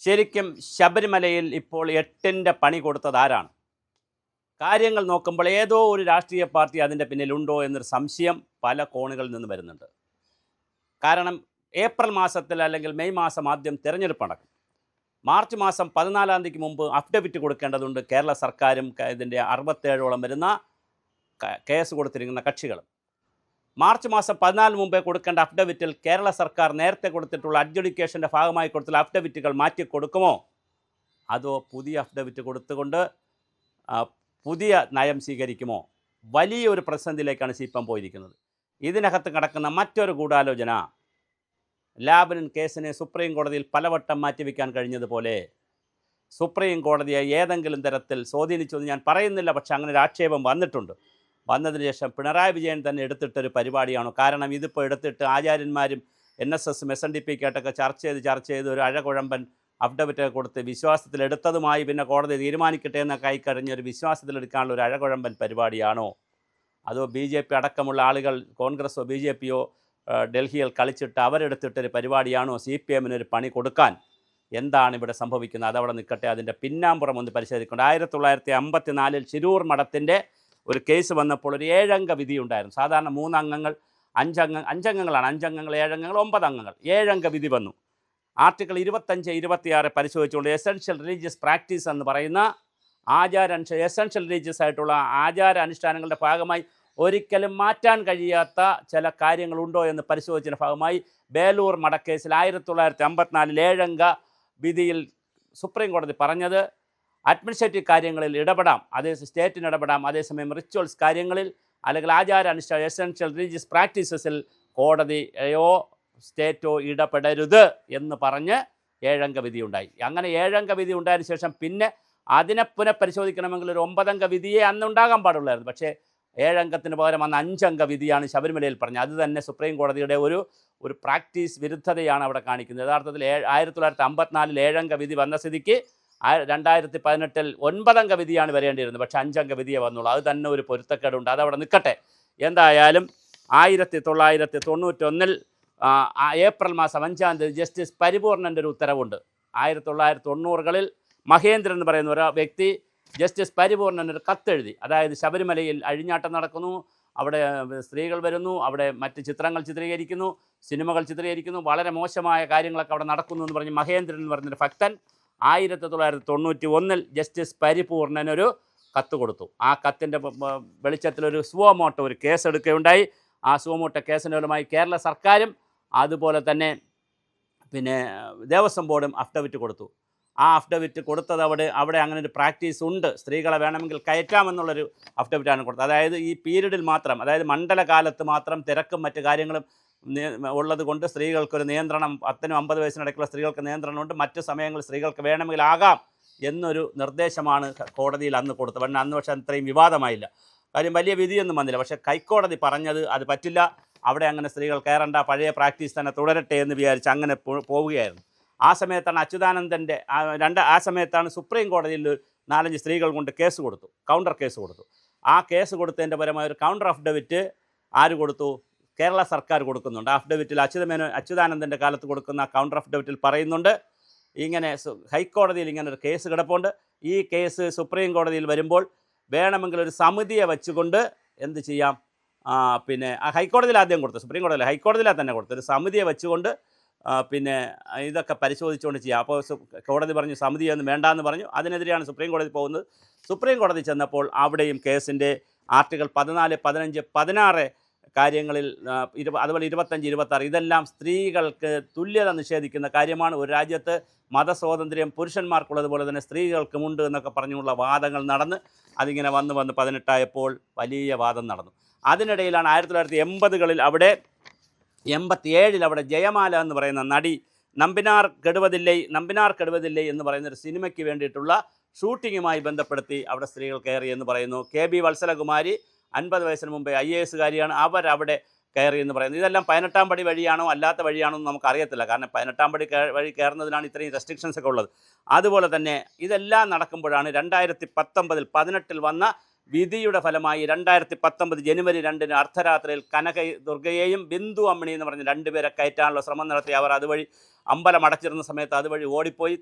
ശരിക്കും ശബരിമലയിൽ ഇപ്പോൾ 8ൻ്റെ പണി കൊടുത്തത് ആരാണ്? കാര്യങ്ങൾ നോക്കുമ്പോൾ ഏതോ ഒരു രാഷ്ട്രീയ പാർട്ടി അതിൻ്റെ പിന്നിലുണ്ടോ എന്നൊരു സംശയം പല കോണുകളിൽ നിന്ന് വരുന്നുണ്ട്. കാരണം ഏപ്രിൽ മാസത്തിൽ അല്ലെങ്കിൽ മെയ് മാസം ആദ്യം തിരഞ്ഞെടുപ്പ് നടക്കും. മാർച്ച് മാസം 14-ാം തീയതിക്ക് മുമ്പ് അഫിഡവിറ്റ് കൊടുക്കേണ്ടതുണ്ട്. കേരള സർക്കാരും ഇതിൻ്റെ 67ഓളം വരുന്ന കേസ് കൊടുത്തിരിക്കുന്ന കക്ഷികളും. മാർച്ച് മാസം 14 മുമ്പേ കൊടുക്കേണ്ട അഫിഡവിറ്റിൽ കേരള സർക്കാർ നേരത്തെ കൊടുത്തിട്ടുള്ള അഡ്ജുഡിക്കേഷൻ്റെ ഭാഗമായി കൊടുത്തുള്ള അഫിഡവിറ്റുകൾ മാറ്റി കൊടുക്കുമോ, അതോ പുതിയ അഫിഡവിറ്റ് കൊടുത്തുകൊണ്ട് പുതിയ നയം സ്വീകരിക്കുമോ? വലിയൊരു പ്രതിസന്ധിയിലേക്കാണ് CPM പോയിരിക്കുന്നത്. ഇതിനകത്ത് കിടക്കുന്ന മറ്റൊരു ഗൂഢാലോചന, ലാവ്ലിൻ കേസിനെ സുപ്രീം കോടതിയിൽ പലവട്ടം മാറ്റിവെക്കാൻ കഴിഞ്ഞതുപോലെ സുപ്രീം കോടതിയെ ഏതെങ്കിലും തരത്തിൽ സ്വാധീനിച്ചു എന്ന് ഞാൻ പറയുന്നില്ല, പക്ഷേ അങ്ങനെ ഒരു ആക്ഷേപം വന്നതിന് ശേഷം പിണറായി വിജയൻ തന്നെ എടുത്തിട്ടൊരു പരിപാടിയാണോ? കാരണം ഇതിപ്പോൾ എടുത്തിട്ട് ആചാര്യന്മാരും NSSും SNDP ആയിട്ടൊക്കെ ചർച്ച ചെയ്ത് ഒരു അഴകുഴമ്പൻ അഫിഡവിറ്റ് കൊടുത്ത് വിശ്വാസത്തിലെടുത്തതുമായി പിന്നെ കോടതി തീരുമാനിക്കട്ടെ എന്നൊക്കെ ആയിക്കഴിഞ്ഞൊരു വിശ്വാസത്തിലെടുക്കാനുള്ള ഒരു അഴകുഴമ്പൻ പരിപാടിയാണോ? അതോ BJP അടക്കമുള്ള ആളുകൾ, കോൺഗ്രസ്സോ BJPയോ ഡൽഹിയിൽ കളിച്ചിട്ട് അവരെടുത്തിട്ടൊരു പരിപാടിയാണോ CPMനൊരു പണി കൊടുക്കാൻ? എന്താണ് ഇവിടെ സംഭവിക്കുന്നത്? അതവിടെ നിൽക്കട്ടെ. അതിൻ്റെ പിന്നാമ്പുറം ഒന്ന് പരിശോധിക്കേണ്ട. 1954 ശിരൂർ മഠത്തിൻ്റെ ഒരു കേസ് വന്നപ്പോൾ ഒരു 7 അംഗ വിധി ഉണ്ടായിരുന്നു. സാധാരണ 3 അംഗങ്ങൾ, 5 അംഗങ്ങളാണ്. 5 അംഗങ്ങൾ, 7 അംഗങ്ങൾ, 9 അംഗങ്ങൾ, 7 അംഗ വിധി വന്നു. ആർട്ടിക്കിൾ 25, 26 പരിശോധിച്ചുകൊണ്ട് എസെൻഷ്യൽ റിലീജിയസ് പ്രാക്ടീസ് എന്ന് പറയുന്ന എസെൻഷ്യൽ റിലീജിയസ് ആയിട്ടുള്ള ആചാര അനുഷ്ഠാനങ്ങളുടെ ഭാഗമായി ഒരിക്കലും മാറ്റാൻ കഴിയാത്ത ചില കാര്യങ്ങളുണ്ടോ എന്ന് പരിശോധിച്ചതിൻ്റെ ഭാഗമായി ബേലൂർ മഠക്കേസിൽ 1954 7 അംഗ വിധിയിൽ സുപ്രീം കോടതി പറഞ്ഞത് അഡ്മിനിസ്ട്രേറ്റീവ് കാര്യങ്ങളിൽ ഇടപെടാം, സ്റ്റേറ്റിന് ഇടപെടാം, അതേസമയം റിച്വൽസ് കാര്യങ്ങളിൽ അല്ലെങ്കിൽ ആചാര അനുഷ്ഠാന എസെൻഷ്യൽ റിലീജിയസ് പ്രാക്ടീസസിൽ കോടതിയോ സ്റ്റേറ്റോ ഇടപെടരുത് എന്ന് പറഞ്ഞ് 7 അംഗ വിധി ഉണ്ടായി. അങ്ങനെ 7 അംഗ വിധി ഉണ്ടായതിനു ശേഷം പിന്നെ അതിനെ പുനഃപരിശോധിക്കണമെങ്കിൽ ഒരു 9 അംഗ വിധിയെ അന്ന് ഉണ്ടാകാൻ പാടുള്ളായിരുന്നു. പക്ഷേ 7 അംഗത്തിന് പകരം അന്ന് 5 അംഗ വിധിയാണ് ശബരിമലയിൽ പറഞ്ഞത്. അത് തന്നെ സുപ്രീം കോടതിയുടെ ഒരു പ്രാക്ടീസ് വിരുദ്ധതയാണ് അവിടെ കാണിക്കുന്നത്. യഥാർത്ഥത്തിൽ 1954 7 അംഗ വിധി വന്ന സ്ഥിതിക്ക് 2018 9 അംഗ വിധിയാണ് വരേണ്ടിയിരുന്നത്. പക്ഷേ 5 അംഗ വിധിയെ വന്നുള്ളൂ. അത് തന്നെ ഒരു പൊരുത്തക്കേടുണ്ട്. അതവിടെ നിൽക്കട്ടെ. എന്തായാലും 1991 ഏപ്രിൽ മാസം 5-ാം തീയതി ജസ്റ്റിസ് പരിപൂർണൻ്റെ ഒരു ഉത്തരവുണ്ട്. 1990കളിൽ മഹേന്ദ്രൻ എന്ന് പറയുന്ന ഒരു വ്യക്തി ജസ്റ്റിസ് പരിപൂർണൻ ഒരു കത്തെഴുതി. അതായത് ശബരിമലയിൽ അഴിഞ്ഞാട്ടം നടക്കുന്നു, അവിടെ സ്ത്രീകൾ വരുന്നു, അവിടെ മറ്റ് ചിത്രങ്ങൾ ചിത്രീകരിക്കുന്നു, സിനിമകൾ ചിത്രീകരിക്കുന്നു, വളരെ മോശമായ കാര്യങ്ങളൊക്കെ അവിടെ നടക്കുന്നു എന്ന് പറഞ്ഞ് മഹേന്ദ്രൻ എന്ന് പറയുന്നൊരു ഭക്തൻ 1991 ജസ്റ്റിസ് പരിപൂർണനൊരു കത്ത് കൊടുത്തു. ആ കത്തിൻ്റെ വെളിച്ചത്തിലൊരു സുവോമോട്ടോ ഒരു കേസ് എടുക്കുകയുണ്ടായി. ആ സുവോമോട്ടോ കേസിൻ്റെ ഫലമായി കേരള സർക്കാരും അതുപോലെ തന്നെ പിന്നെ ദേവസ്വം ബോർഡും അഫിഡവിറ്റ് കൊടുത്തു. ആ അഫിഡവിറ്റ് കൊടുത്തത് അവിടെ അങ്ങനെ ഒരു പ്രാക്ടീസ് ഉണ്ട്, സ്ത്രീകളെ വേണമെങ്കിൽ കയറ്റാമെന്നുള്ളൊരു അഫിഡവിറ്റാണ് കൊടുത്തത്. അതായത് ഈ പീരീഡിൽ മാത്രം, അതായത് മണ്ഡലകാലത്ത് മാത്രം തിരക്കും മറ്റു കാര്യങ്ങളും ഉള്ളത് കൊണ്ട് സ്ത്രീകൾക്കൊരു നിയന്ത്രണം, 10-50 വയസ്സിനിടയ്ക്കുള്ള സ്ത്രീകൾക്ക് നിയന്ത്രണമുണ്ട്, മറ്റ് സമയങ്ങളിൽ സ്ത്രീകൾക്ക് വേണമെങ്കിൽ ആകാം എന്നൊരു നിർദ്ദേശമാണ് കോടതിയിൽ അന്ന് കൊടുത്തത്. അന്ന് പക്ഷേ അത്രയും വിവാദമായില്ല, കാര്യം വലിയ വിധിയൊന്നും വന്നില്ല. പക്ഷേ ഹൈക്കോടതി പറഞ്ഞത് അത് പറ്റില്ല, അവിടെ അങ്ങനെ സ്ത്രീകൾ കയറേണ്ട, പഴയ പ്രാക്ടീസ് തന്നെ തുടരട്ടെ എന്ന് വിചാരിച്ച് അങ്ങനെ പോവുകയായിരുന്നു. ആ സമയത്താണ് അച്യുതാനന്ദൻ്റെ ആ സമയത്താണ് സുപ്രീം കോടതിയിൽ 4-5 സ്ത്രീകൾ കൊണ്ട് കേസ് കൊടുത്തു, കൗണ്ടർ കേസ് കൊടുത്തു. ആ കേസ് കൊടുത്തതിൻ്റെ പരമായ ഒരു കൗണ്ടർ അഫിഡവിറ്റ് ആര് കൊടുത്തു? കേരള സർക്കാർ കൊടുക്കുന്നുണ്ട്. അഫിഡവിറ്റിൽ അച്യുതാനന്ദൻ്റെ കാലത്ത് കൊടുക്കുന്ന കൗണ്ടർ അഫിഡവിറ്റിൽ പറയുന്നുണ്ട്, ഇങ്ങനെ ഹൈക്കോടതിയിൽ ഇങ്ങനെ ഒരു കേസ് കിടപ്പുണ്ട്, ഈ കേസ് സുപ്രീം കോടതിയിൽ വരുമ്പോൾ വേണമെങ്കിൽ ഒരു സമിതിയെ വെച്ചുകൊണ്ട് എന്ത് ചെയ്യാം, പിന്നെ ഹൈക്കോടതിയിൽ ആദ്യം കൊടുത്തു, സുപ്രീം കോടതിയിൽ ഹൈക്കോടതിയിലാണ് തന്നെ കൊടുത്തു, ഒരു സമിതിയെ വെച്ചുകൊണ്ട് പിന്നെ ഇതൊക്കെ പരിശോധിച്ചുകൊണ്ട് ചെയ്യാം. അപ്പോൾ കോടതി പറഞ്ഞു സമിതിയൊന്നും വേണ്ടാന്ന് പറഞ്ഞു. അതിനെതിരെയാണ് സുപ്രീം കോടതി പോകുന്നത്. സുപ്രീം കോടതി ചെന്നപ്പോൾ അവിടെയും കേസിൻ്റെ ആർട്ടിക്കിൾ 14, 15, 16 കാര്യങ്ങളിൽ അതുപോലെ 25, 26 ഇതെല്ലാം സ്ത്രീകൾക്ക് തുല്യത നിഷേധിക്കുന്ന കാര്യമാണ്. ഒരു രാജ്യത്ത് മതസ്വാതന്ത്ര്യം പുരുഷന്മാർക്കുള്ളതുപോലെ തന്നെ സ്ത്രീകൾക്കുമുണ്ട് എന്നൊക്കെ പറഞ്ഞുള്ള വാദങ്ങൾ നടന്ന് അതിങ്ങനെ വന്ന് 18 വലിയ വാദം നടന്നു. അതിനിടയിലാണ് 1980കളിൽ അവിടെ 87 അവിടെ ജയമാല എന്ന് പറയുന്ന നടി നമ്പിനാർ കെടുവതില്ലേ എന്ന് പറയുന്നൊരു സിനിമയ്ക്ക് വേണ്ടിയിട്ടുള്ള ഷൂട്ടിങ്ങുമായി ബന്ധപ്പെടുത്തി അവിടെ സ്ത്രീകൾ കയറി എന്ന് പറയുന്നു. KB വത്സലകുമാരി 50 വയസ്സിന് മുമ്പേ IAS കാരിയാണ്, അവരവിടെ കയറി എന്ന് പറയുന്നത്. ഇതെല്ലാം 18-ാം പടി വഴിയാണോ അല്ലാത്ത വഴിയാണോ എന്ന് നമുക്കറിയത്തില്ല, കാരണം 18-ാം പടി വഴി കയറുന്നതിനാണ് ഇത്രയും റെസ്ട്രിക്ഷൻസ് ഒക്കെ ഉള്ളത്. അതുപോലെ തന്നെ ഇതെല്ലാം നടക്കുമ്പോഴാണ് 2019 18 വന്ന വിധിയുടെ ഫലമായി 2019 ജനുവരി 2-ന് അർദ്ധരാത്രിയിൽ കനക ദുർഗയെയും ബിന്ദു അമ്മിണി എന്ന് പറഞ്ഞ് രണ്ടുപേരെ കയറ്റാനുള്ള ശ്രമം നടത്തി. അവർ അതുവഴി അമ്പലം അടച്ചിരുന്ന സമയത്ത് അതുവഴി ഓടിപ്പോയി.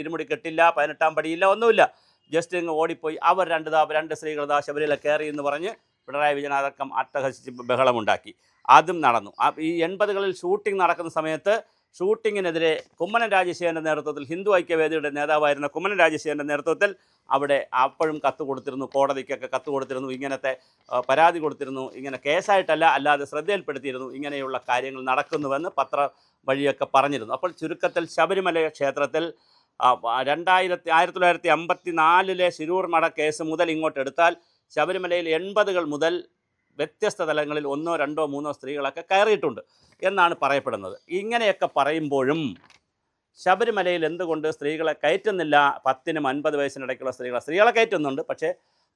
ഇരുമുടി കെട്ടില്ല, 18-ാം പടിയില്ല, ഒന്നുമില്ല, ജസ്റ്റ് ഇങ്ങ് ഓടിപ്പോയി. അവർ രണ്ട് സ്ത്രീകൾ ശബരിമല കയറി എന്ന് പറഞ്ഞ് പിണറായി വിജയൻ അടക്കം അട്ടഹസിച്ച് ബഹളമുണ്ടാക്കി. അതും നടന്നു. ഈ 80കളിൽ ഷൂട്ടിംഗ് നടക്കുന്ന സമയത്ത് ഷൂട്ടിങ്ങിനെതിരെ കുമ്മനം രാജശേഖരൻ്റെ നേതൃത്വത്തിൽ, ഹിന്ദു ഐക്യവേദിയുടെ നേതാവായിരുന്ന കുമ്മനം രാജശേഖരൻ്റെ നേതൃത്വത്തിൽ അവിടെ അപ്പോഴും കത്ത് കൊടുത്തിരുന്നു, കോടതിക്കൊക്കെ കത്ത് കൊടുത്തിരുന്നു, ഇങ്ങനത്തെ പരാതി കൊടുത്തിരുന്നു, ഇങ്ങനെ കേസായിട്ടല്ല അല്ലാതെ ശ്രദ്ധയിൽപ്പെടുത്തിയിരുന്നു, ഇങ്ങനെയുള്ള കാര്യങ്ങൾ നടക്കുന്നുവെന്ന് പത്ര വഴിയൊക്കെ പറഞ്ഞിരുന്നു. അപ്പോൾ ചുരുക്കത്തിൽ ശബരിമല ക്ഷേത്രത്തിൽ 1954 ശിരൂർ മഠ കേസ് മുതൽ ഇങ്ങോട്ട് എടുത്താൽ ശബരിമലയിൽ 80കൾ മുതൽ വ്യത്യസ്ത തലങ്ങളിൽ 1, 2, 3 സ്ത്രീകളൊക്കെ കയറിയിട്ടുണ്ട് എന്നാണ് പറയപ്പെടുന്നത്. ഇങ്ങനെയൊക്കെ പറയുമ്പോഴും ശബരിമലയിൽ എന്തുകൊണ്ട് സ്ത്രീകളെ കയറ്റുന്നില്ല? 10-നും 50 വയസ്സിനിടയ്ക്കുള്ള സ്ത്രീകളെ കയറ്റുന്നുണ്ട്. പക്ഷേ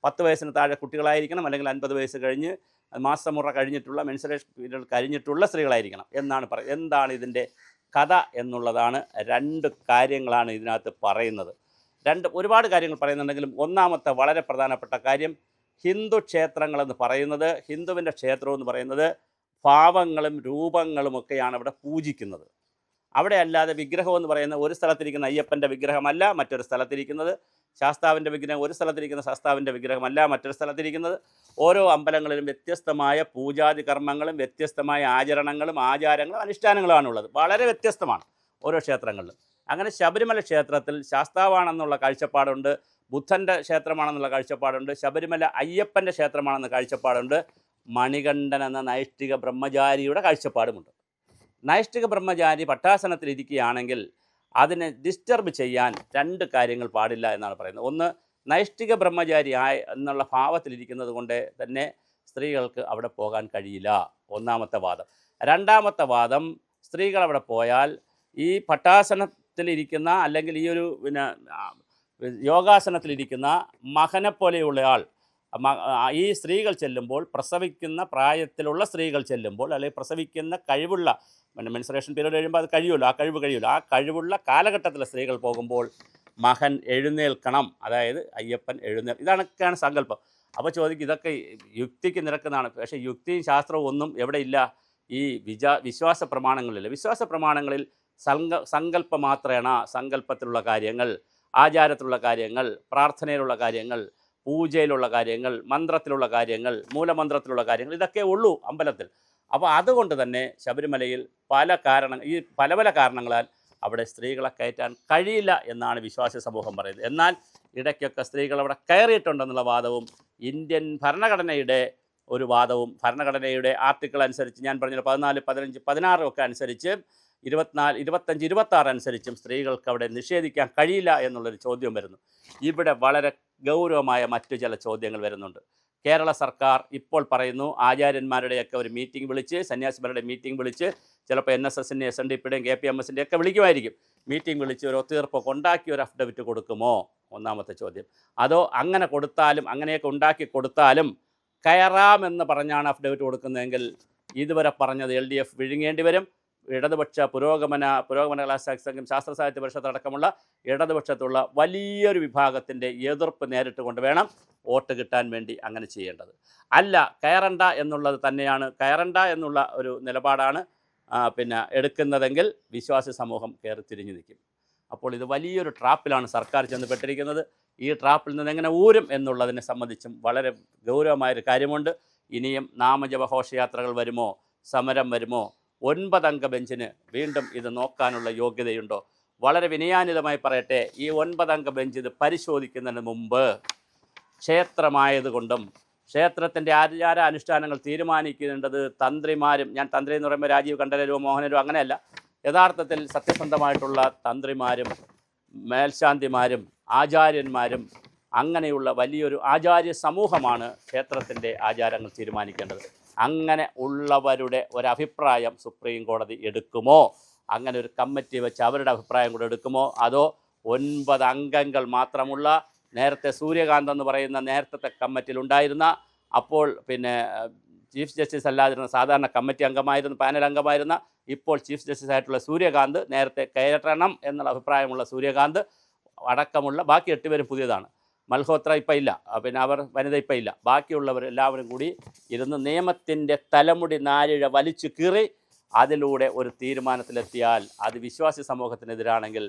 10 വയസ്സിന് താഴെ കുട്ടികളായിരിക്കണം, അല്ലെങ്കിൽ 50 വയസ്സ് കഴിഞ്ഞ് മാസമുറ കഴിഞ്ഞിട്ടുള്ള, മെൻസുറേഷൻ പീരീഡ് കഴിഞ്ഞിട്ടുള്ള സ്ത്രീകളായിരിക്കണം എന്നാണ് പറയുന്നത്. എന്താണ് ഇതിൻ്റെ കഥ എന്നുള്ളതാണ്. 2 കാര്യങ്ങളാണ് ഇതിനകത്ത് പറയുന്നത്. ഒരുപാട് കാര്യങ്ങൾ പറയുന്നുണ്ടെങ്കിലും ഒന്നാമത്തെ വളരെ പ്രധാനപ്പെട്ട കാര്യം, ഹിന്ദു ക്ഷേത്രങ്ങളെന്ന് പറയുന്നത്, ഹിന്ദുവിൻ്റെ ക്ഷേത്രമെന്ന് പറയുന്നത് ഭാവങ്ങളും രൂപങ്ങളുമൊക്കെയാണ് അവിടെ പൂജിക്കുന്നത്. അവിടെ അല്ലാതെ വിഗ്രഹം എന്ന് പറയുന്ന ഒരു സ്ഥലത്തിരിക്കുന്ന അയ്യപ്പൻ്റെ വിഗ്രഹമല്ല മറ്റൊരു സ്ഥലത്തിരിക്കുന്നത്, ശാസ്താവിൻ്റെ വിഗ്രഹം ഒരു സ്ഥലത്തിരിക്കുന്ന ശാസ്താവിൻ്റെ വിഗ്രഹമല്ല മറ്റൊരു സ്ഥലത്തിരിക്കുന്നത്. ഓരോ അമ്പലങ്ങളിലും വ്യത്യസ്തമായ പൂജാതി കർമ്മങ്ങളും വ്യത്യസ്തമായ ആചരണങ്ങളും ആചാരങ്ങളും അനുഷ്ഠാനങ്ങളുമാണുള്ളത്. വളരെ വ്യത്യസ്തമാണ് ഓരോ ക്ഷേത്രങ്ങളിലും. അങ്ങനെ ശബരിമല ക്ഷേത്രത്തിൽ ശാസ്താവാണെന്നുള്ള കാഴ്ചപ്പാടുണ്ട്, ബുദ്ധൻ്റെ ക്ഷേത്രമാണെന്നുള്ള കാഴ്ചപ്പാടുണ്ട്, ശബരിമല അയ്യപ്പൻ്റെ ക്ഷേത്രമാണെന്ന കാഴ്ചപ്പാടുണ്ട്, മണികണ്ഠൻ എന്ന നൈഷ്ഠിക ബ്രഹ്മചാരിയുടെ കാഴ്ചപ്പാടുമുണ്ട്. നൈഷ്ഠിക ബ്രഹ്മചാരി പട്ടാസനത്തിലിരിക്കുകയാണെങ്കിൽ അതിനെ ഡിസ്റ്റർബ് ചെയ്യാൻ 2 കാര്യങ്ങൾ പാടില്ല എന്നാണ് പറയുന്നത്. ഒന്ന്, നൈഷ്ഠിക ബ്രഹ്മചാരി എന്നുള്ള ഭാവത്തിലിരിക്കുന്നത് കൊണ്ട് തന്നെ സ്ത്രീകൾക്ക് അവിടെ പോകാൻ കഴിയില്ല, ഒന്നാമത്തെ വാദം. രണ്ടാമത്തെ വാദം, സ്ത്രീകൾ അവിടെ പോയാൽ ഈ പട്ടാസനത്തിലിരിക്കുന്ന അല്ലെങ്കിൽ ഈ ഒരു യോഗാസനത്തിലിരിക്കുന്ന മകനെ പോലെയുള്ളയാൾ, ഈ സ്ത്രീകൾ ചെല്ലുമ്പോൾ, പ്രസവിക്കുന്ന പ്രായത്തിലുള്ള സ്ത്രീകൾ ചെല്ലുമ്പോൾ, അല്ലെങ്കിൽ പ്രസവിക്കുന്ന കഴിവുള്ള, മെൻസുറേഷൻ പീരീഡ് കഴിയുമ്പോൾ അത് കഴിയുമല്ലോ, ആ കഴിവുള്ള കാലഘട്ടത്തിലെ സ്ത്രീകൾ പോകുമ്പോൾ മകൻ എഴുന്നേൽക്കണം, അതായത് അയ്യപ്പൻ ഇതൊക്കെയാണ് സങ്കല്പം. അപ്പോൾ ചോദിക്കും, ഇതൊക്കെ യുക്തിക്ക് നിരക്കുന്നതാണ്. പക്ഷേ യുക്തിയും ശാസ്ത്രവും ഒന്നും എവിടെ ഇല്ല, ഈ വിശ്വാസ പ്രമാണങ്ങളില്ല. വിശ്വാസ പ്രമാണങ്ങളിൽ സങ്കല്പ മാത്രേണ, സങ്കല്പത്തിലുള്ള കാര്യങ്ങൾ, ആചാരത്തിലുള്ള കാര്യങ്ങൾ, പ്രാർത്ഥനയിലുള്ള കാര്യങ്ങൾ, പൂജയിലുള്ള കാര്യങ്ങൾ, മന്ത്രത്തിലുള്ള കാര്യങ്ങൾ, മൂലമന്ത്രത്തിലുള്ള കാര്യങ്ങൾ, ഇതൊക്കെ ഉള്ളൂ അമ്പലത്തിൽ. അപ്പോൾ അതുകൊണ്ട് തന്നെ ശബരിമലയിൽ പല കാരണങ്ങളാൽ അവിടെ സ്ത്രീകളെ കയറ്റാൻ കഴിയില്ല എന്നാണ് വിശ്വാസി സമൂഹം പറയുന്നത്. എന്നാൽ ഇടയ്ക്കൊക്കെ സ്ത്രീകൾ അവിടെ കയറിയിട്ടുണ്ടെന്നുള്ള വാദവും ഇന്ത്യൻ ഭരണഘടനയുടെ ഒരു വാദവും, ഭരണഘടനയുടെ ആർട്ടിക്കിൾ അനുസരിച്ച്, ഞാൻ പറഞ്ഞ 14, 15, 16 ഒക്കെ അനുസരിച്ച് 24, 25, 26 അനുസരിച്ചും സ്ത്രീകൾക്ക് അവിടെ നിഷേധിക്കാൻ കഴിയില്ല എന്നുള്ളൊരു ചോദ്യം വരുന്നു. ഇവിടെ വളരെ ഗൗരവമായ മറ്റു ചില ചോദ്യങ്ങൾ വരുന്നുണ്ട്. കേരള സർക്കാർ ഇപ്പോൾ പറയുന്നു, ആചാര്യന്മാരുടെയൊക്കെ ഒരു മീറ്റിംഗ് വിളിച്ച്, സന്യാസിമാരുടെ മീറ്റിംഗ് വിളിച്ച്, ചിലപ്പോൾ NSSൻ്റെ, SNDPയുടെയും KPMSൻ്റെ ഒക്കെ വിളിക്കുമായിരിക്കും. മീറ്റിംഗ് വിളിച്ച് ഒരു ഒത്തീർപ്പൊക്കെ ഉണ്ടാക്കി ഒരു അഫിഡവിറ്റ് കൊടുക്കുമോ? ഒന്നാമത്തെ ചോദ്യം. അതോ അങ്ങനെ കൊടുത്താലും, അങ്ങനെയൊക്കെ ഉണ്ടാക്കി കൊടുത്താലും കയറാമെന്ന് പറഞ്ഞാണ് അഫിഡവിറ്റ് കൊടുക്കുന്നതെങ്കിൽ ഇതുവരെ പറഞ്ഞത് LDF വിഴുങ്ങേണ്ടി വരും. ഇടതുപക്ഷ പുരോഗമന കലാസാഹിത്യ ശാസ്ത്ര സാഹിത്യ പരിഷത്ത് അടക്കമുള്ള ഇടതുപക്ഷത്തുള്ള വലിയൊരു വിഭാഗത്തിൻ്റെ എതിർപ്പ് നേരിട്ട് കൊണ്ട് വേണം വോട്ട് കിട്ടാൻ വേണ്ടി അങ്ങനെ ചെയ്യേണ്ടത്. അല്ല, കയറണ്ട എന്നുള്ളത് തന്നെയാണ്, കയറണ്ട എന്നുള്ള ഒരു നിലപാടാണ് എടുക്കുന്നതെങ്കിൽ വിശ്വാസി സമൂഹം കയറി തിരിഞ്ഞു നിൽക്കും. അപ്പോൾ ഇത് വലിയൊരു ട്രാപ്പിലാണ് സർക്കാർ ചെന്നപ്പെട്ടിരിക്കുന്നത്. ഈ ട്രാപ്പിൽ നിന്ന് എങ്ങനെ ഊരും എന്നുള്ളതിനെ സംബന്ധിച്ചും വളരെ ഗൗരവമായൊരു കാര്യമുണ്ട്. ഇനിയും നാമജപ ഘോഷയാത്രകൾ വരുമോ, സമരം വരുമോ, 9 അംഗ ബെഞ്ചിന് വീണ്ടും ഇത് നോക്കാനുള്ള യോഗ്യതയുണ്ടോ? വളരെ വിനയാനിതമായി പറയട്ടെ, ഈ 9 അംഗ ബെഞ്ച് ഇത് പരിശോധിക്കുന്നതിന് മുമ്പ് ക്ഷേത്രമായതുകൊണ്ടും ക്ഷേത്രത്തിൻ്റെ ആചാര അനുഷ്ഠാനങ്ങൾ തീരുമാനിക്കേണ്ടത് തന്ത്രിമാരും, ഞാൻ തന്ത്രി എന്ന് പറയുമ്പോൾ രാജീവ് കണ്ഠരരോ മോഹനരോ അങ്ങനെയല്ല, യഥാർത്ഥത്തിൽ സത്യസന്ധമായിട്ടുള്ള തന്ത്രിമാരും മേൽശാന്തിമാരും ആചാര്യന്മാരും അങ്ങനെയുള്ള വലിയൊരു ആചാര്യ സമൂഹമാണ് ക്ഷേത്രത്തിൻ്റെ ആചാരങ്ങൾ തീരുമാനിക്കേണ്ടത്. അങ്ങനെ ഉള്ളവരുടെ ഒരഭിപ്രായം സുപ്രീം കോടതി എടുക്കുമോ? അങ്ങനെ ഒരു കമ്മിറ്റി വെച്ച് അവരുടെ അഭിപ്രായം കൂടെ എടുക്കുമോ? അതോ 9 അംഗങ്ങൾ മാത്രമുള്ള, നേരത്തെ സൂര്യകാന്ത് എന്ന് പറയുന്ന നേരത്തെ കമ്മിറ്റിയിലുണ്ടായിരുന്ന, അപ്പോൾ ചീഫ് ജസ്റ്റിസ് അല്ലാതിരുന്ന സാധാരണ കമ്മിറ്റി അംഗമായിരുന്നു, പാനൽ അംഗമായിരുന്ന, ഇപ്പോൾ ചീഫ് ജസ്റ്റിസ് ആയിട്ടുള്ള സൂര്യകാന്ത്, നേരത്തെ കയറണം എന്നുള്ള അഭിപ്രായമുള്ള സൂര്യകാന്ത് അടക്കമുള്ള ബാക്കി 8 പേരും പുതിയതാണ്. മൽഹോത്ര ഇപ്പം ഇല്ല, പിന്നെ അവർ വനിത ഇപ്പം ഇല്ല, ബാക്കിയുള്ളവർ എല്ലാവരും കൂടി ഇരുന്ന് നിയമത്തിൻ്റെ തലമുടി നാരിഴ വലിച്ചു കീറി അതിലൂടെ ഒരു തീരുമാനത്തിലെത്തിയാൽ അത് വിശ്വാസി സമൂഹത്തിനെതിരാണെങ്കിൽ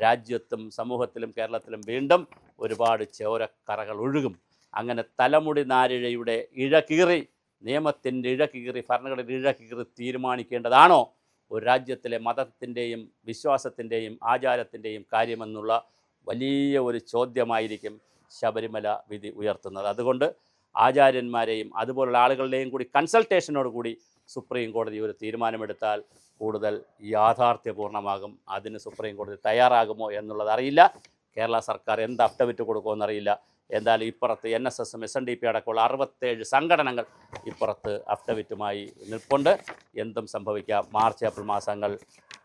രാജ്യത്തും സമൂഹത്തിലും കേരളത്തിലും വീണ്ടും ഒരുപാട് ചോരക്കറകൾ ഒഴുകും. അങ്ങനെ തലമുടി നാരിഴയുടെ ഇഴ കീറി, നിയമത്തിൻ്റെ ഇഴ കീറി, ഭരണഘടനയുടെ ഇഴ കീറി തീരുമാനിക്കേണ്ടതാണോ ഒരു രാജ്യത്തിലെ മതത്തിൻ്റെയും വിശ്വാസത്തിൻ്റെയും ആചാരത്തിൻ്റെയും കാര്യമെന്നുള്ള വലിയ ഒരു ചോദ്യമായിരിക്കും ശബരിമല വിധി ഉയർത്തുന്നത്. അതുകൊണ്ട് ആചാര്യന്മാരെയും അതുപോലുള്ള ആളുകളുടെയും കൂടി കൺസൾട്ടേഷനോട് കൂടി സുപ്രീം കോടതി ഒരു തീരുമാനമെടുത്താൽ കൂടുതൽ യാഥാർത്ഥ്യപൂർണ്ണമാകും. അതിന് സുപ്രീം കോടതി തയ്യാറാകുമോ എന്നുള്ളത് അറിയില്ല. കേരള സർക്കാർ എന്ത് അഫിഡവിറ്റ് കൊടുക്കുമെന്നറിയില്ല. എന്തായാലും ഇപ്പുറത്ത് NSSും SNDP അടക്കമുള്ള 67 സംഘടനകൾ ഇപ്പുറത്ത് അഫിഡവിറ്റുമായി നിൽപ്പുണ്ട്. എന്തും സംഭവിക്കാം. മാർച്ച് ഏപ്രിൽ മാസങ്ങൾ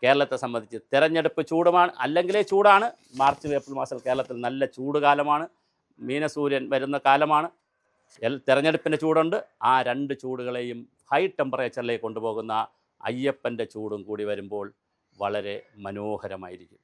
കേരളത്തെ സംബന്ധിച്ച് തിരഞ്ഞെടുപ്പ് ചൂടുമാണ്, അല്ലെങ്കിലേ ചൂടാണ്. മാർച്ച് ഏപ്രിൽ മാസം കേരളത്തിൽ നല്ല ചൂടുകാലമാണ്, മീനസൂര്യൻ വരുന്ന കാലമാണ്. തിരഞ്ഞെടുപ്പിൻ്റെ ചൂടുണ്ട്. ആ 2 ചൂടുകളെയും ഹൈ ടെമ്പറേച്ചറിലേക്ക് കൊണ്ടുപോകുന്ന അയ്യപ്പൻ്റെ ചൂടും കൂടി വരുമ്പോൾ വളരെ മനോഹരമായിരിക്കും.